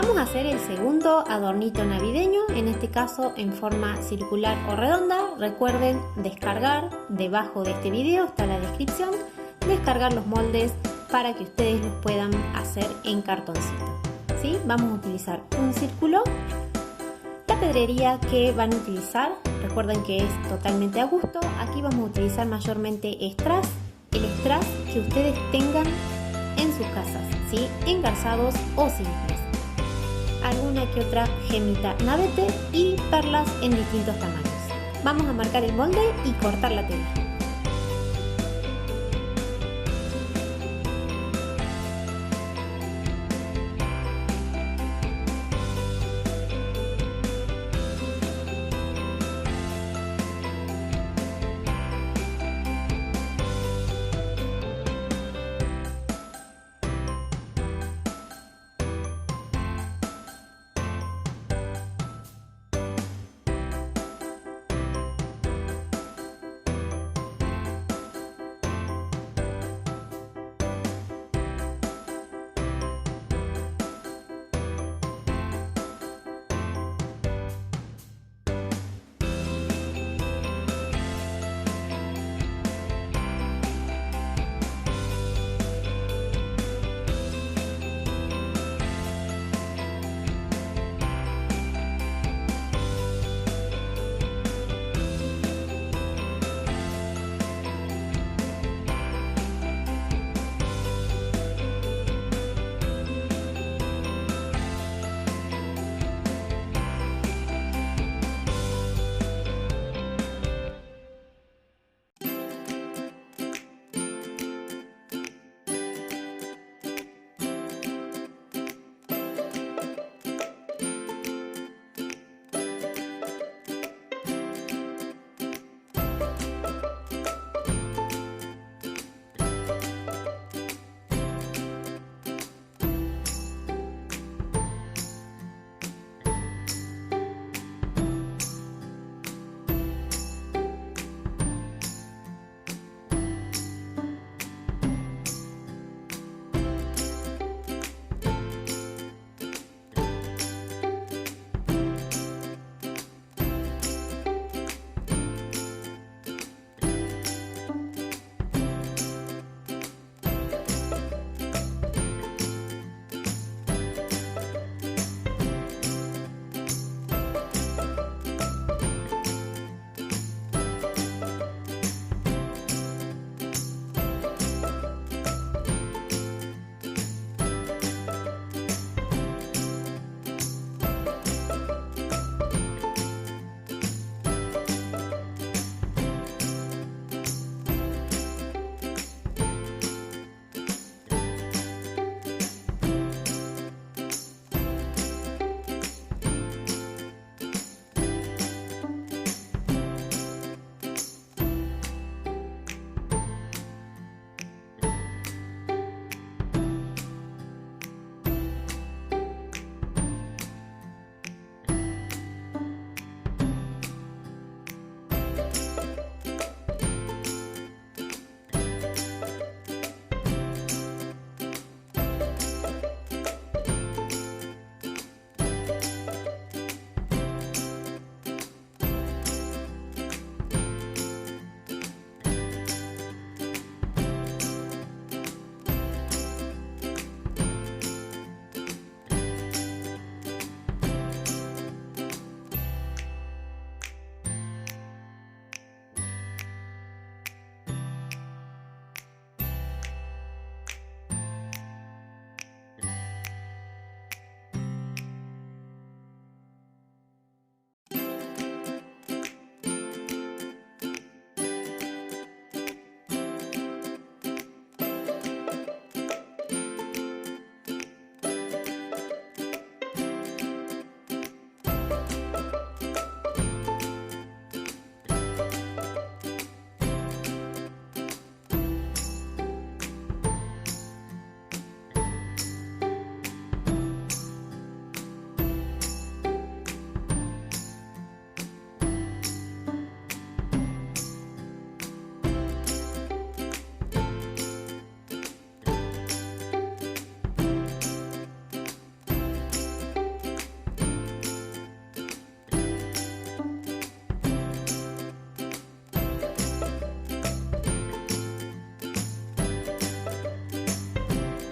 Vamos a hacer el segundo adornito navideño, en este caso en forma circular o redonda. Recuerden descargar, debajo de este video está la descripción, descargar los moldes para que ustedes los puedan hacer en cartoncito. ¿Sí? Vamos a utilizar un círculo, la pedrería que van a utilizar, recuerden que es totalmente a gusto. Aquí vamos a utilizar mayormente strass, el strass que ustedes tengan en sus casas, ¿sí? Engarzados o simples. Alguna que otra gemita navete y perlas en distintos tamaños. Vamos a marcar el molde y cortar la tela.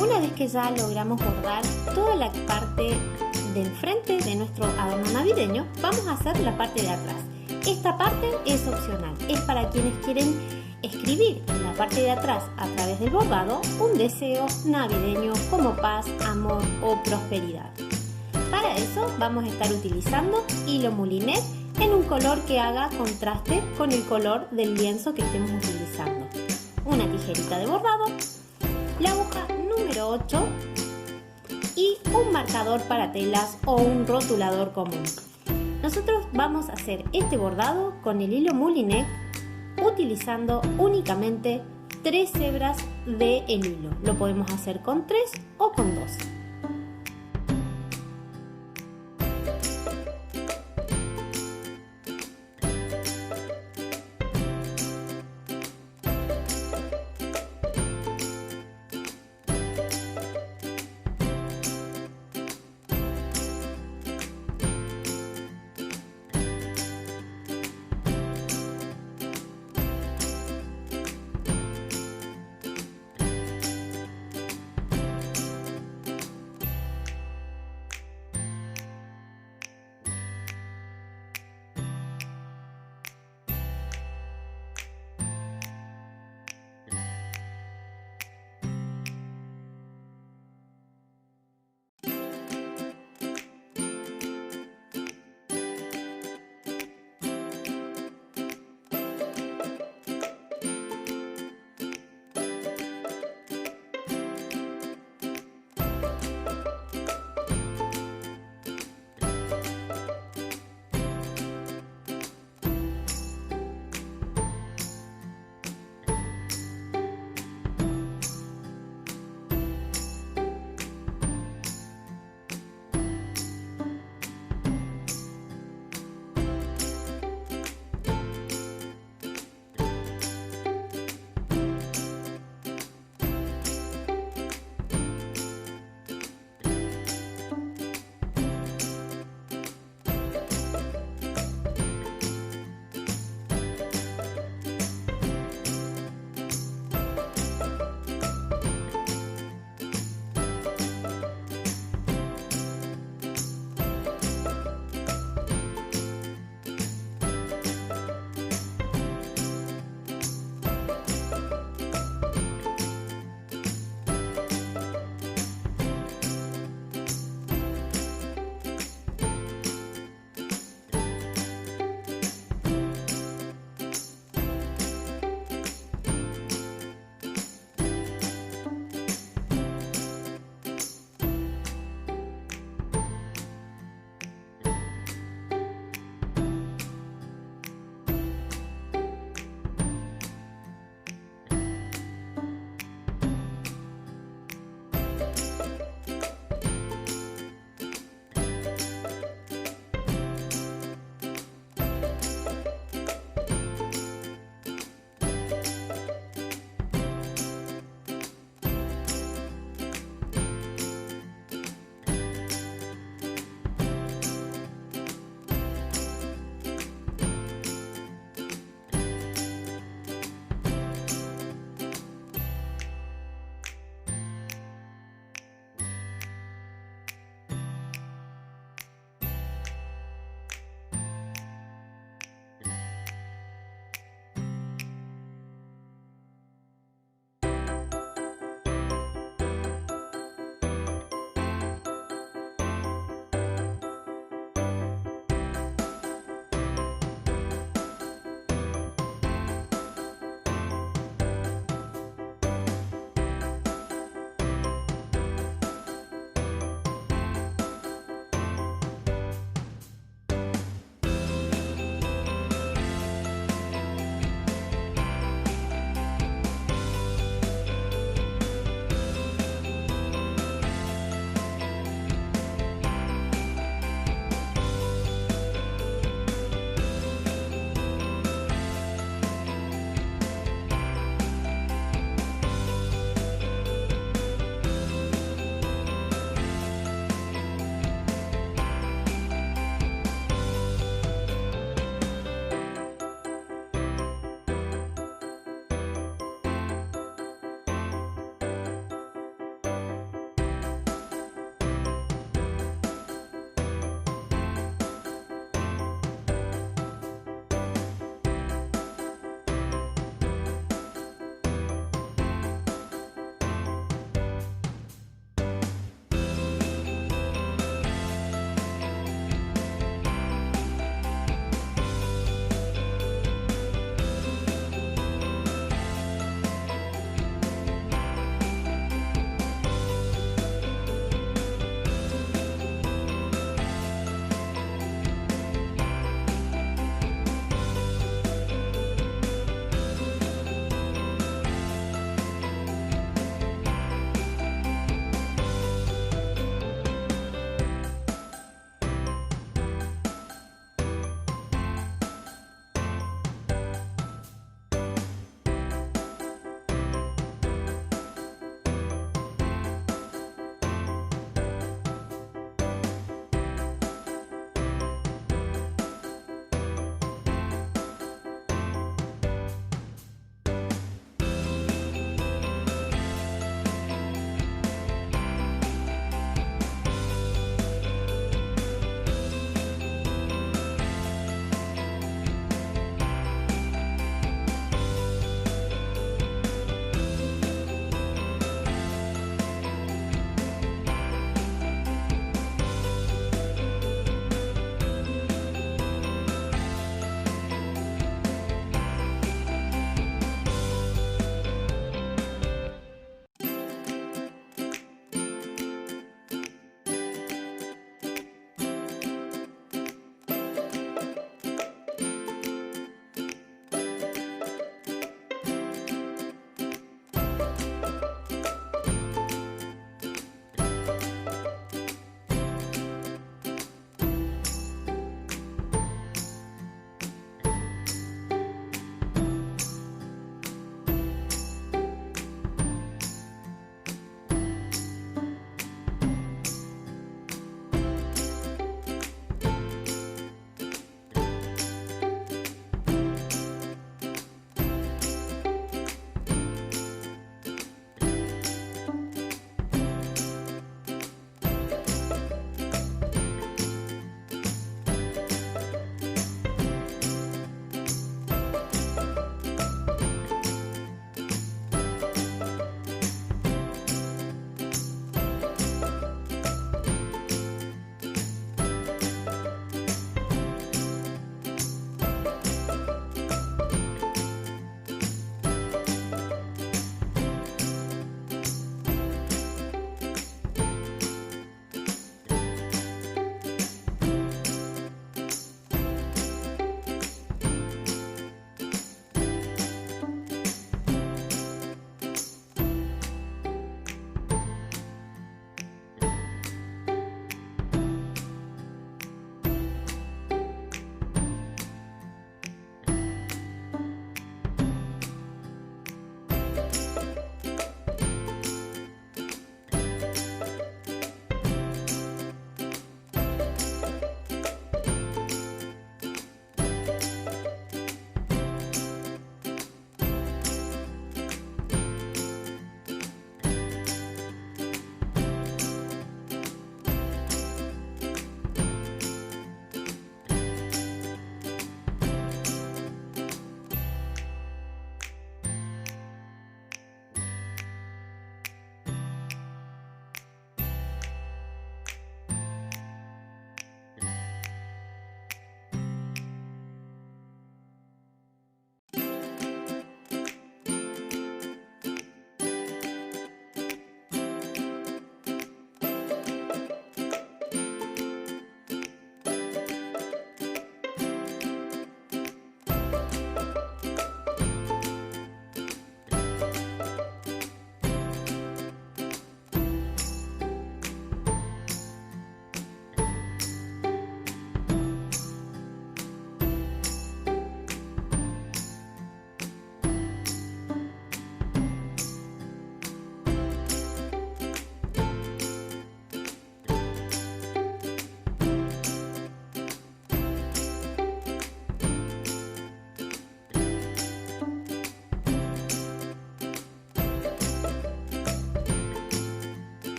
Una vez que ya logramos bordar toda la parte del frente de nuestro adorno navideño, vamos a hacer la parte de atrás. Esta parte es opcional, es para quienes quieren escribir en la parte de atrás a través del bordado un deseo navideño como paz, amor o prosperidad. Para eso vamos a estar utilizando hilo moulinet en un color que haga contraste con el color del lienzo que estemos utilizando. Una tijerita de bordado, la aguja número 8 y un marcador para telas o un rotulador común. Nosotros vamos a hacer este bordado con el hilo moulinet utilizando únicamente 3 hebras del hilo. Lo podemos hacer con 3 o con 2.